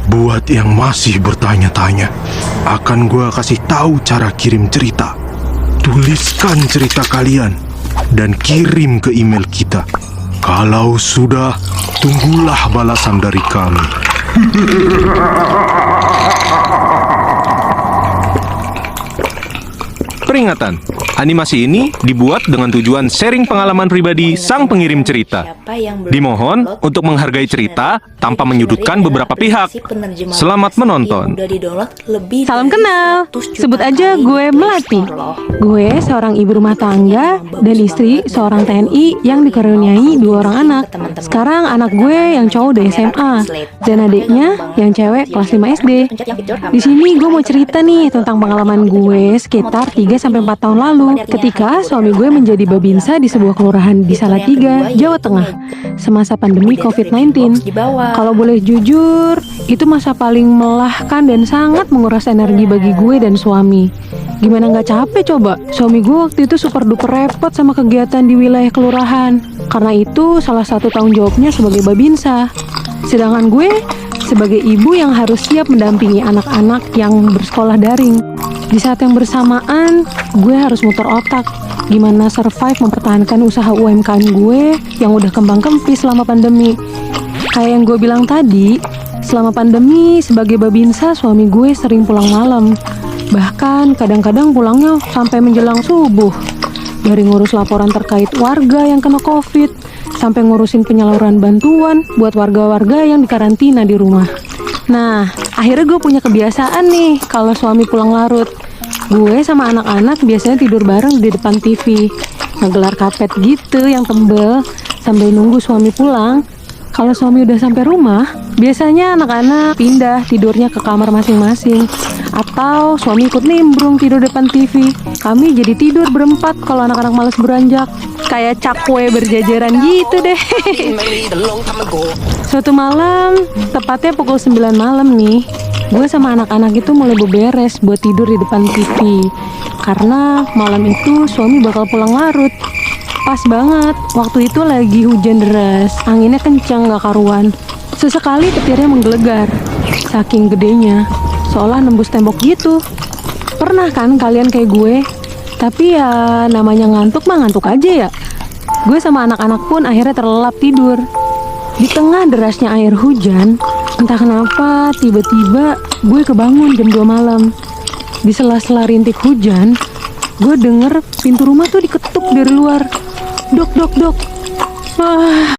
Buat yang masih bertanya-tanya, akan gua kasih tahu cara kirim cerita. Tuliskan cerita kalian dan kirim ke email kita. Kalau sudah, tunggulah balasan dari kami. Peringatan, animasi ini dibuat dengan tujuan sharing pengalaman pribadi sang pengirim cerita. Dimohon untuk menghargai cerita tanpa menyudutkan beberapa pihak. Selamat menonton. Salam kenal, sebut aja gue Melati. Gue seorang ibu rumah tangga dan istri seorang TNI yang dikaruniai 2 orang anak. Sekarang anak gue yang cowok udah SMA dan adiknya yang cewek kelas 5 SD. Di sini gue mau cerita nih tentang pengalaman gue sekitar 3-4 tahun lalu ketika suami gue menjadi babinsa di sebuah kelurahan di Salatiga, Jawa Tengah semasa pandemi COVID-19. Kalau boleh jujur, itu masa paling melelahkan dan sangat menguras energi bagi gue dan suami. Gimana nggak capek coba? Suami gue waktu itu super duper repot sama kegiatan di wilayah kelurahan. Karena itu salah satu tanggung jawabnya sebagai babinsa. Sedangkan gue sebagai ibu yang harus siap mendampingi anak-anak yang bersekolah daring. Di saat yang bersamaan, gue harus muter otak gimana survive mempertahankan usaha UMKM gue yang udah kembang kempis selama pandemi. Kayak yang gue bilang tadi, selama pandemi sebagai babinsa suami gue sering pulang malam. Bahkan kadang-kadang pulangnya sampai menjelang subuh. Dari ngurus laporan terkait warga yang kena COVID, sampai ngurusin penyaluran bantuan buat warga-warga yang dikarantina di rumah. Nah, akhirnya gue punya kebiasaan nih kalau suami pulang larut. Gue sama anak-anak biasanya tidur bareng di depan TV, ngegelar karpet gitu yang tebel sambil nunggu suami pulang. Kalau suami udah sampai rumah, biasanya anak-anak pindah tidurnya ke kamar masing-masing. Atau suami ikut nimbrung tidur depan TV. Kami jadi tidur berempat kalau anak-anak males beranjak. Kayak cakwe berjajaran gitu deh. Suatu malam, tepatnya pukul 9 malam nih, gue sama anak-anak itu mulai beberes buat tidur di depan TV. Karena malam itu suami bakal pulang larut. Pas banget, waktu itu lagi hujan deras, anginnya kencang gak karuan. Sesekali petirnya menggelegar, saking gedenya, seolah nembus tembok gitu. Pernah kan kalian kayak gue? Tapi ya namanya ngantuk mah ngantuk aja ya. Gue sama anak-anak pun akhirnya terlelap tidur. Di tengah derasnya air hujan, entah kenapa tiba-tiba gue kebangun jam 2 malam. Di sela-sela rintik hujan, gue denger pintu rumah tuh diketuk dari luar. Dok, dok, dok.